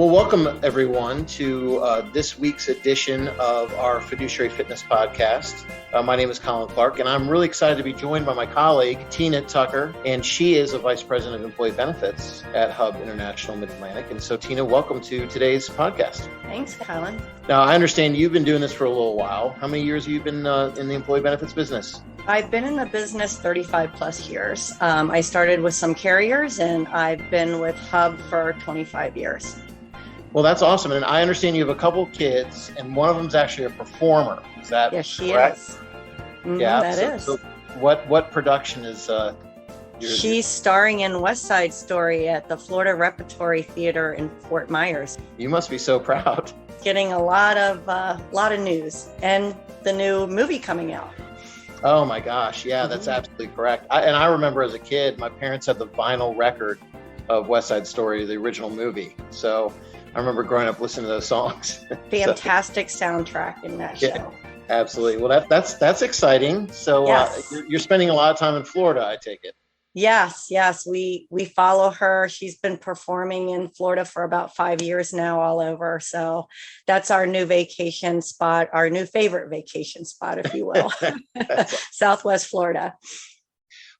Well, welcome everyone to this week's edition of our Fiduciary Fitness podcast. My name is Colin Clark, and I'm really excited to be joined by my colleague, Tina Tucker, and she is a Vice President of Employee Benefits at Hub International Mid-Atlantic. And so, Tina, welcome to today's podcast. Thanks, Colin. Now, I understand you've been doing this for a little while. How many years have you been in the employee benefits business? I've been in the business 35 plus years. I started with some carriers, and I've been with Hub for 25 years. Well, that's awesome. And I understand you have a couple kids, and one of them is actually a performer. Is that yes, she correct? Is. Yeah, that is. So what production is She's starring in West Side Story at the Florida Repertory Theater in Fort Myers. You must be so proud. Getting a lot of news, and the new movie coming out. Oh my gosh, yeah, that's absolutely correct. I remember as a kid, my parents had the vinyl record of West Side Story, the original movie. So I remember growing up listening to those songs. Fantastic soundtrack in that show. Absolutely. Well, that's exciting. So yes. You're spending a lot of time in Florida, I take it. Yes. We follow her. She's been performing in Florida for about 5 years now, all over. So that's our new vacation spot, our new favorite vacation spot, if you will. Southwest Florida.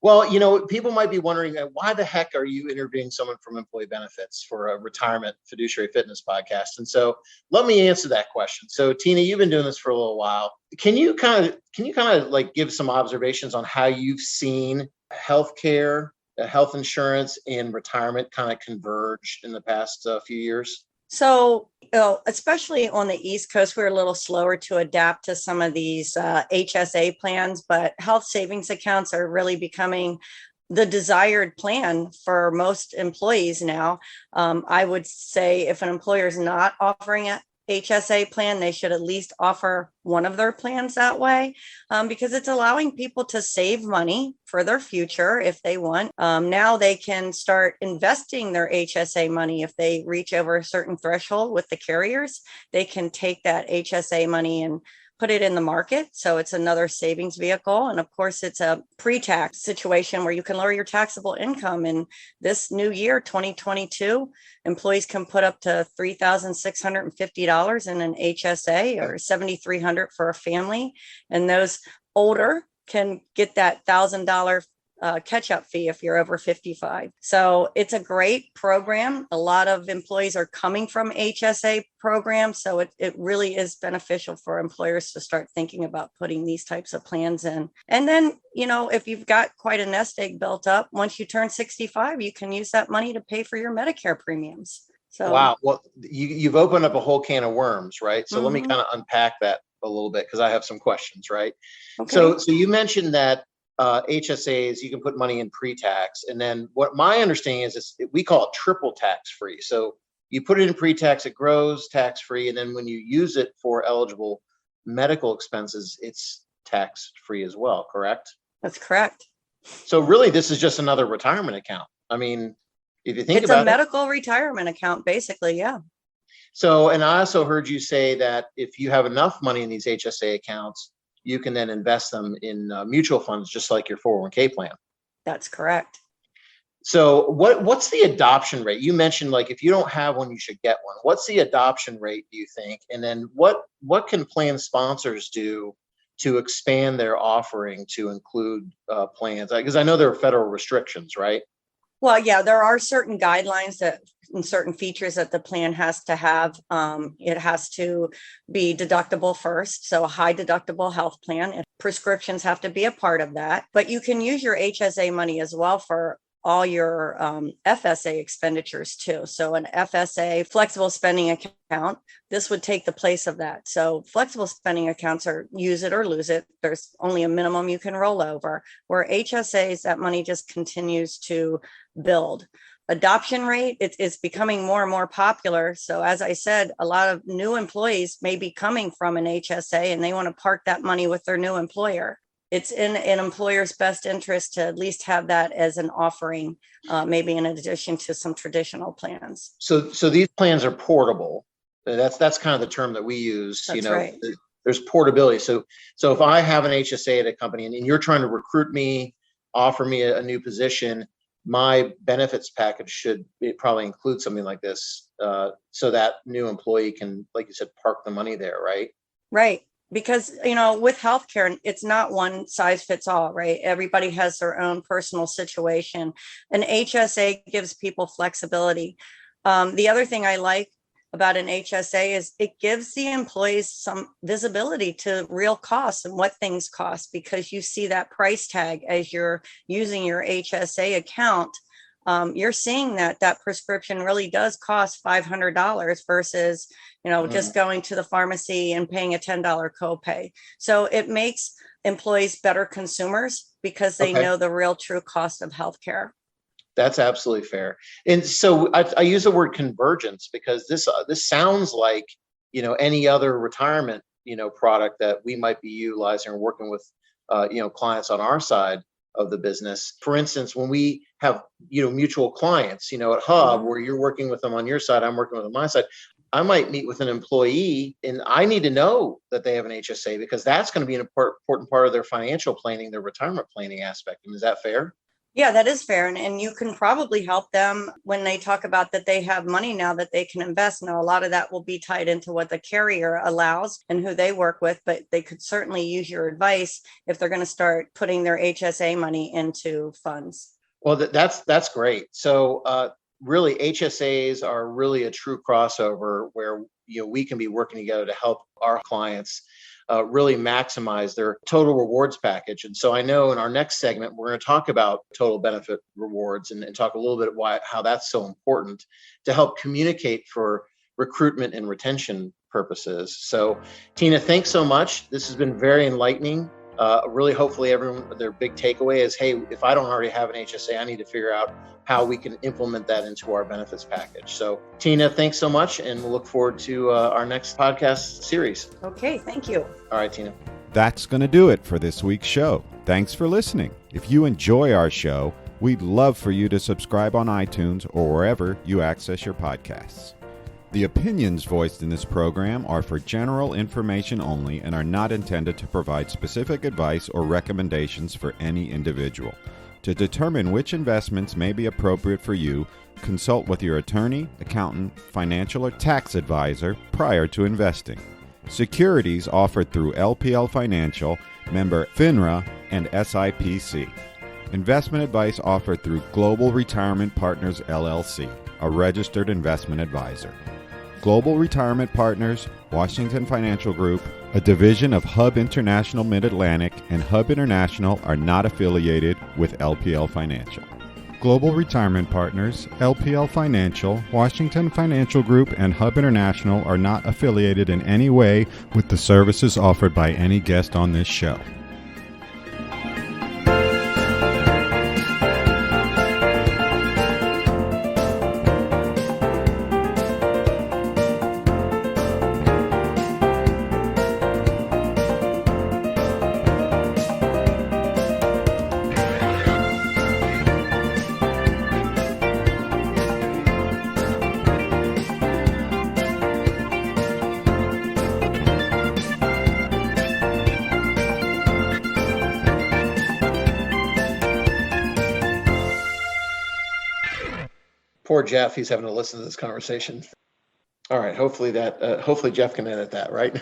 Well, people might be wondering, why the heck are you interviewing someone from employee benefits for a retirement fiduciary fitness podcast? And so let me answer that question. So Tina, you've been doing this for a little while. Can you kind of like give some observations on how you've seen healthcare, health insurance, and retirement kind of converge in the past few years? So, especially on the East Coast, we're a little slower to adapt to some of these HSA plans, but health savings accounts are really becoming the desired plan for most employees now. I would say if an employer is not offering a HSA plan, they should at least offer one of their plans that way, because it's allowing people to save money for their future if they want. Now they can start investing their HSA money. If they reach over a certain threshold with the carriers, they can take that HSA money and put it in the market. So it's another savings vehicle. And of course, it's a pre-tax situation where you can lower your taxable income. And this new year, 2022, employees can put up to $3,650 in an HSA or $7,300 for a family. And those older can get that $1,000 catch-up fee if you're over 55. So it's a great program. A lot of employees are coming from HSA programs. So it really is beneficial for employers to start thinking about putting these types of plans in. And then, if you've got quite a nest egg built up, once you turn 65, you can use that money to pay for your Medicare premiums. So wow. Well, you've opened up a whole can of worms, right? So let me kind of unpack that a little bit, because I have some questions, right? Okay. So you mentioned that HSAs, you can put money in pre-tax. And then what my understanding is we call it triple tax free. So you put it in pre-tax, it grows tax free. And then when you use it for eligible medical expenses, it's tax free as well, correct? That's correct. So really, this is just another retirement account. I mean, if you think about it. It's a medical retirement account, basically, yeah. So, and I also heard you say that if you have enough money in these HSA accounts, you can then invest them in mutual funds, just like your 401k plan. That's correct. So what's the adoption rate? You mentioned, like, if you don't have one, you should get one. What's the adoption rate, do you think? And then what can plan sponsors do to expand their offering to include plans? Because I know there are federal restrictions, right? Well, yeah, there are certain guidelines and certain features that the plan has to have. It has to be deductible first, so a high deductible health plan. And prescriptions have to be a part of that. But you can use your HSA money as well for all your FSA expenditures too. So an FSA, flexible spending account, this would take the place of that. So flexible spending accounts are use it or lose it. There's only a minimum you can roll over. Where HSAs, that money just continues to build. Adoption rate, it's becoming more and more popular. So as I said, a lot of new employees may be coming from an HSA and they want to park that money with their new employer. It's in an employer's best interest to at least have that as an offering, maybe in addition to some traditional plans. So these plans are portable. That's kind of the term that we use. That's right. There's portability. So if I have an HSA at a company and you're trying to recruit me, offer me a new position, my benefits package should probably include something like this, so that new employee can, like you said, park the money there, right? Right. Because, with healthcare, it's not one size fits all, right? Everybody has their own personal situation. An HSA gives people flexibility. The other thing I like about an HSA is it gives the employees some visibility to real costs and what things cost, because you see that price tag as you're using your HSA account. You're seeing that prescription really does cost $500 versus, just going to the pharmacy and paying a $10 copay. So it makes employees better consumers because they Okay. know the real true cost of healthcare. That's absolutely fair. And so I use the word convergence because this sounds like, any other retirement, product that we might be utilizing or working with, clients on our side of the business. For instance, when we have, mutual clients, at Hub, where you're working with them on your side, I'm working with them on my side. I might meet with an employee and I need to know that they have an HSA because that's going to be an important part of their financial planning, their retirement planning aspect. And is that fair? Yeah, that is fair. And you can probably help them when they talk about that they have money now that they can invest. Now, a lot of that will be tied into what the carrier allows and who they work with, but they could certainly use your advice if they're going to start putting their HSA money into funds. Well, that's great. So really, HSAs are really a true crossover where we can be working together to help our clients really maximize their total rewards package. And so I know in our next segment, we're going to talk about total benefit rewards and talk a little bit how that's so important to help communicate for recruitment and retention purposes. So Tina, thanks so much. This has been very enlightening. Really, hopefully everyone, their big takeaway is, hey, if I don't already have an HSA, I need to figure out how we can implement that into our benefits package. So Tina, thanks so much. And we'll look forward to our next podcast series. Okay, thank you. All right, Tina. That's going to do it for this week's show. Thanks for listening. If you enjoy our show, we'd love for you to subscribe on iTunes or wherever you access your podcasts. The opinions voiced in this program are for general information only and are not intended to provide specific advice or recommendations for any individual. To determine which investments may be appropriate for you, consult with your attorney, accountant, financial, or tax advisor prior to investing. Securities offered through LPL Financial, member FINRA, and SIPC. Investment advice offered through Global Retirement Partners, LLC, a registered investment advisor. Global Retirement Partners, Washington Financial Group, a division of Hub International Mid-Atlantic, and Hub International are not affiliated with LPL Financial. Global Retirement Partners, LPL Financial, Washington Financial Group, and Hub International are not affiliated in any way with the services offered by any guest on this show. Poor Jeff, he's having to listen to this conversation. All right, hopefully Jeff can edit that, right?